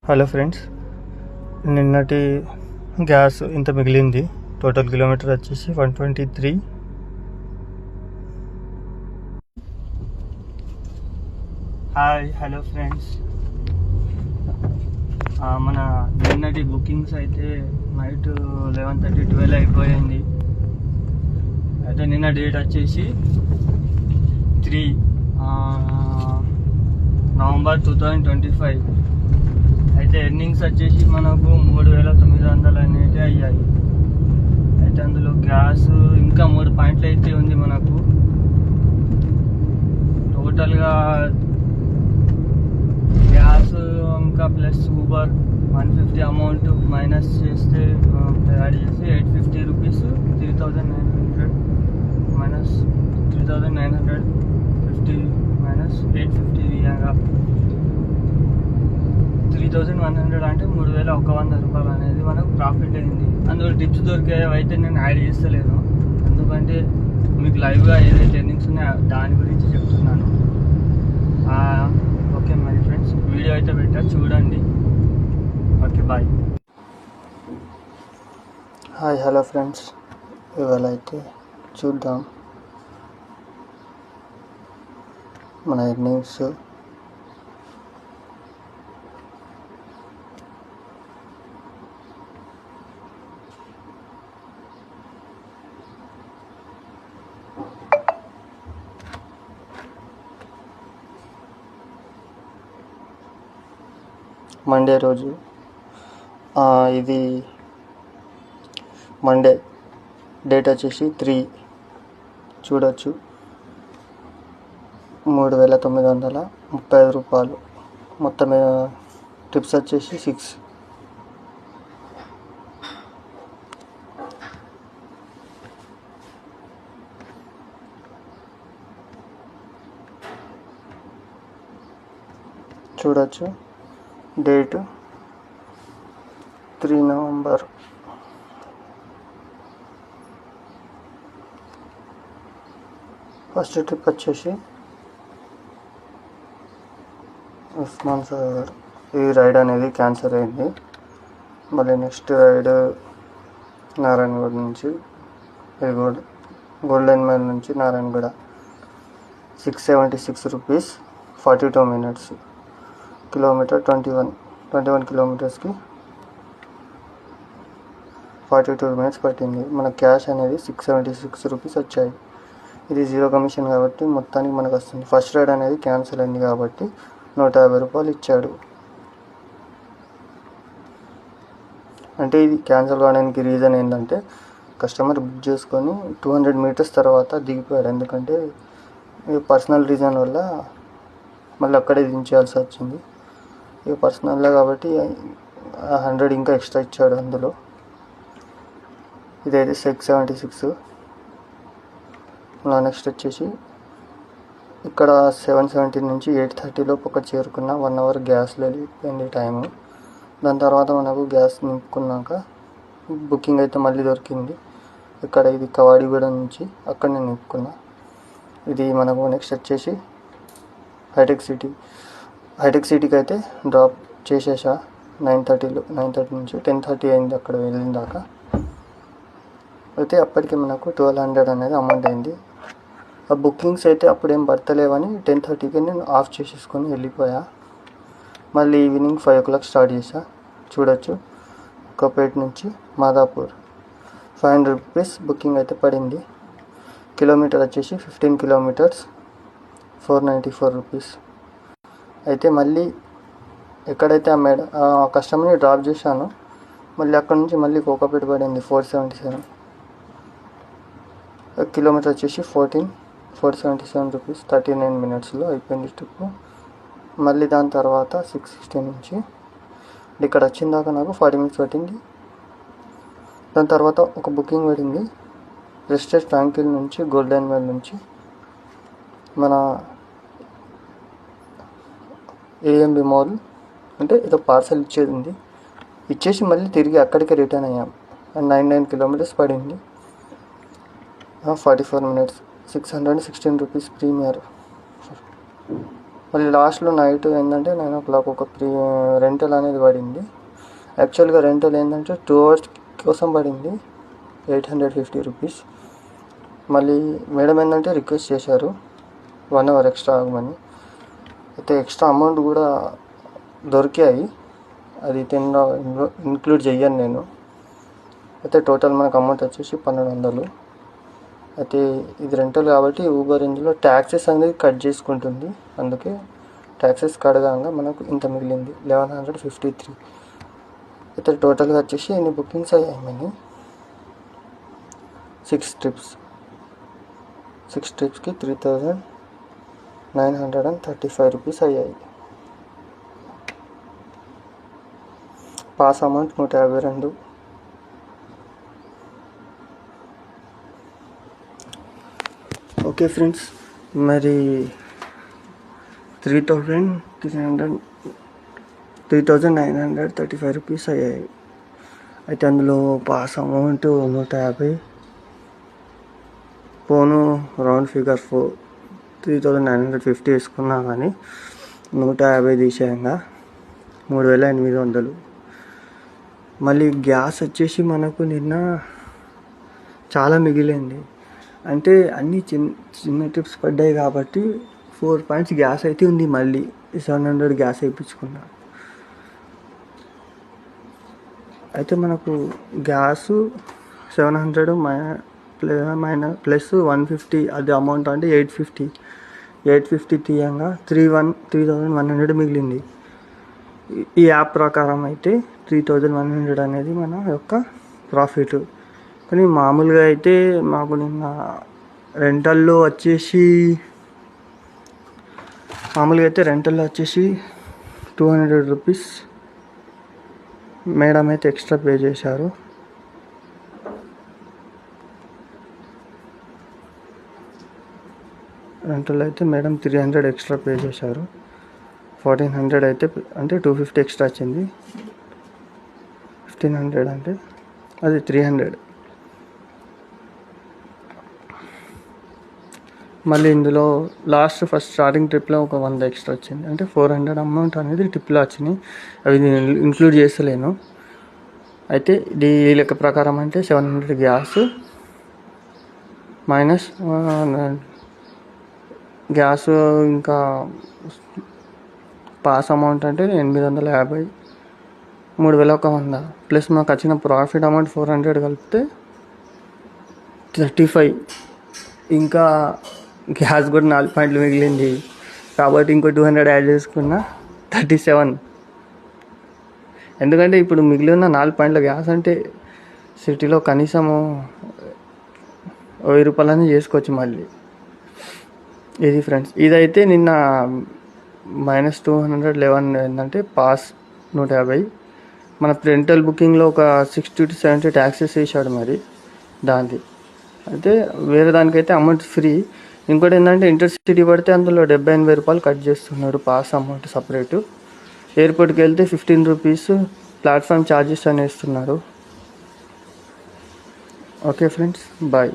Hello friends, నిన్నటి gas ఇంత మిగిలింది. టోటల్ కిలోమీటర్ వచ్చేసి 123. హలో ఫ్రెండ్స్, మన నిన్నటి బుకింగ్స్ అయితే నైట్ 11:30 12 అయిపోయింది. అయితే నిన్న డేట్ వచ్చేసి 3 నవంబర్ 2025. అయితే ఎర్నింగ్స్ వచ్చేసి మనకు 3,900 అనేవి అయ్యాయి. అయితే అందులో గ్యాస్ ఇంకా 3 పాయింట్లు అయితే ఉంది మనకు. టోటల్గా గ్యాస్ ఇంకా ప్లస్ ఊబర్ 150 అమౌంట్ మైనస్ చేస్తే యాడ్ చేసి 850 రూపీస్, 3,900 మైనస్ 3,950 మైనస్ 850 ఇయ్యగా 3,100 అంటే 3,100 రూపాయలు అనేది మనకు ప్రాఫిట్ అయింది. అందులో టిప్స్ దొరికేవి అయితే నేను యాడ్ చేస్తలేను, ఎందుకంటే మీకు లైవ్గా ఏదైతే ఎర్నింగ్స్ ఉన్నాయో దాని గురించి చెప్తున్నాను. ఓకే మరి ఫ్రెండ్స్, వీడియో అయితే పెట్టా, చూడండి. Okay, bye. హలో ఫ్రెండ్స్, ఇవాళ అయితే చూద్దాం మన ఎర్నింగ్స్. మండే రోజు, ఇది మండే, డేట్ వచ్చేసి 3 చూడొచ్చు. 3,935 రూపాయలు. మొత్తం టిప్స్ వచ్చేసి 6. చూడొచ్చు. Date 3 November. ఫస్ట్ ట్రిప్ వచ్చేసి ఉస్మాన్ సాగర్. ఈ రైడ్ అనేది క్యాన్సిల్ అయింది. మళ్ళీ నెక్స్ట్ రైడ్ నారాయణగూడ నుంచి గోల్డెన్ మైల్ నుంచి నారాయణగూడ 676 రూపీస్, 42 మినిట్స్. కిలోమీటర్ 21 కిలోమీటర్స్కి 42 మినిట్స్ పట్టింది. మన క్యాష్ అనేది 676 రూపీస్ వచ్చాయి. ఇది 0 కమిషన్ కాబట్టి మొత్తానికి మనకు వస్తుంది. ఫస్ట్ రైడ్ అనేది క్యాన్సిల్ అయింది కాబట్టి 150 రూపాయలు ఇచ్చాడు. అంటే ఇది క్యాన్సిల్ కావడానికి రీజన్ ఏంటంటే కస్టమర్ బుక్ చేసుకొని 200 మీటర్స్ తర్వాత దిగిపోయాడు. ఎందుకంటే పర్సనల్ రీజన్ వల్ల మళ్ళీ అక్కడే దించాల్సి వచ్చింది. ఇక పర్సనల్గా కాబట్టి 100 ఇంకా ఎక్స్ట్రా ఇచ్చాడు అందులో. ఇదైతే 676. నెక్స్ట్ వచ్చేసి ఇక్కడ 7:17 నుంచి 8:30 లోపు ఒకటి చేరుకున్న. 1 అవర్ గ్యాస్లో వెళ్ళిపోయింది టైము. దాని తర్వాత మనకు గ్యాస్ నింపుకున్నాక బుకింగ్ అయితే మళ్ళీ దొరికింది. ఇక్కడ ఇది కవాడిగూడ నుంచి అక్కడ నేను నింపుకున్నా. ఇది మనకు నెక్స్ట్ వచ్చేసి హైటెక్ సిటీకి అయితే డ్రాప్ చేసేసా 9:30 నుంచి 10:30 అయింది అక్కడ వెళ్ళిన దాకా. అయితే అప్పటికి మనకు 1,200 అనేది అమౌంట్ అయింది. ఆ బుకింగ్స్ అయితే అప్పుడేం పడతలేవని 10:30కి నేను ఆఫ్ చేసేసుకొని వెళ్ళిపోయా. మళ్ళీ ఈవినింగ్ 5 o'clock స్టార్ట్ చేసా. చూడొచ్చు, కోపేట్ నుంచి మాదాపూర్ 500 రూపీస్ బుకింగ్ అయితే పడింది. కిలోమీటర్ వచ్చేసి 15 కిలోమీటర్స్, 494 రూపీస్. అయితే మళ్ళీ ఎక్కడైతే ఆ కస్టమర్ని డ్రాప్ చేశాను, మళ్ళీ అక్కడ నుంచి మళ్ళీ కోకాపేట పడింది 477. కిలోమీటర్ వచ్చేసి 477 రూపీస్, 39 మినిట్స్లో అయిపోయింది ట్రిప్. మళ్ళీ దాని తర్వాత 660 నుంచి ఇక్కడ వచ్చిన దాకా నాకు 40 మినిట్స్ పట్టింది. దాని తర్వాత ఒక బుకింగ్ పడింది రెస్టెడ్ ఫ్రాంకిల్ నుంచి గోల్డెన్ మైల్ నుంచి మన ఏఎంబి మాల్. అంటే ఏదో పార్సల్ ఇచ్చేది ఉంది, ఇచ్చేసి మళ్ళీ తిరిగి అక్కడికే రిటర్న్ అయ్యాం. 99 కిలోమీటర్స్ పడింది, 44 మినిట్స్, 616 రూపీస్ ప్రీమియర్. మళ్ళీ లాస్ట్లో నైట్ ఏంటంటే 9 o'clock ఒక రెంటల్ అనేది పడింది. యాక్చువల్గా రెంటల్ ఏంటంటే 2 hours కోసం పడింది 850 రూపీస్. మళ్ళీ మేడం ఏంటంటే రిక్వెస్ట్ చేశారు 1 hour ఎక్స్ట్రా ఆగమని. అయితే ఎక్స్ట్రా అమౌంట్ కూడా దొరికాయి, అది ఇంక్లూడ్ చెయ్యను నేను. అయితే టోటల్ మనకు అమౌంట్ వచ్చేసి 1200. అయితే ఇది రెంటల్ కాబట్టి ఊబర్ ఇందులో ట్యాక్సెస్ అనేది కట్ చేసుకుంటుంది, అందుకే ట్యాక్సెస్ కడగాగా మనకు ఇంత మిగిలింది 1153. అయితే టోటల్గా వచ్చేసి ఎన్ని బుకింగ్స్ అయ్యాయి మనీ 6 ట్రిప్స్కి 3935 రూపీస్ అయ్యాయి. Pass amount 152. ఓకే ఫ్రెండ్స్, మరి 3935 రూపీస్ అయ్యాయి. అయితే అందులో పాస్ అమౌంట్ 150, పోను రౌండ్ ఫిగర్ 3950 వేసుకున్నా కానీ 150 తీసేయంగా 3800. మళ్ళీ గ్యాస్ వచ్చేసి మనకు నిన్న చాలా మిగిలింది, అంటే అన్నీ చిన్న ట్రిప్స్ పడ్డాయి కాబట్టి 4 points గ్యాస్ అయితే ఉంది. మళ్ళీ 700 గ్యాస్ వేయించుకున్నా. అయితే మనకు గ్యాసు 700 ప్లస్ 150 అది అమౌంట్ అంటే 850 తీయంగా 3100 మిగిలింది. ఈ యాప్ ప్రకారం అయితే 3100 అనేది మన యొక్క ప్రాఫిట్. కానీ మామూలుగా అయితే మాకు నిన్న రెంటల్లో వచ్చేసి 200 రూపీస్ మేడం అయితే ఎక్స్ట్రా పే చేశారు. రెంటల్ అయితే మేడం 300 ఎక్స్ట్రా పే చేశారు. 1400 అయితే అంటే 250 ఎక్స్ట్రా వచ్చింది. 1500 అంటే అది 300. మళ్ళీ ఇందులో ఫస్ట్ స్టార్టింగ్ ట్రిప్లో ఒక 100 ఎక్స్ట్రా వచ్చింది, అంటే 400 అమౌంట్ అనేది ట్రిప్లో వచ్చినాయి. అవి నేను ఇంక్లూడ్ చేస్తలేను. అయితే ఈ లెక్క ప్రకారం అంటే 700 గ్యాస్ మైనస్ గ్యాస్ ఇంకా పాస్ అమౌంట్ అంటే 850, 3100 ప్లస్ మాకు వచ్చిన ప్రాఫిట్ అమౌంట్ 400 కలిపితే 35. ఇంకా గ్యాస్ కూడా 4 పాయింట్లు మిగిలింది కాబట్టి ఇంకో 200 యాడ్ చేసుకున్న 37. ఎందుకంటే ఇప్పుడు మిగిలిన 4 పాయింట్ల గ్యాస్ అంటే సిటీలో కనీసము 1000 రూపాయలని చేసుకోవచ్చు మళ్ళీ. ఇది ఫ్రెండ్స్, ఇదైతే నిన్న -211 ఏంటంటే పాస్ 150. మన రెంటల్ బుకింగ్లో ఒక 60 to 70 ట్యాక్సెస్ వేసాడు మరి దానికి. అయితే వేరే దానికైతే అమౌంట్ ఫ్రీ. ఇంకోటి ఏంటంటే ఇంటర్సిటీ పడితే అందులో 70-80 రూపాయలు కట్ చేస్తున్నాడు పాస్ అమౌంట్ సపరేటు. ఎయిర్పోర్ట్కి వెళ్తే 15 రూపీస్ ప్లాట్ఫామ్ ఛార్జెస్ అని ఇస్తున్నారు. Okay friends, bye.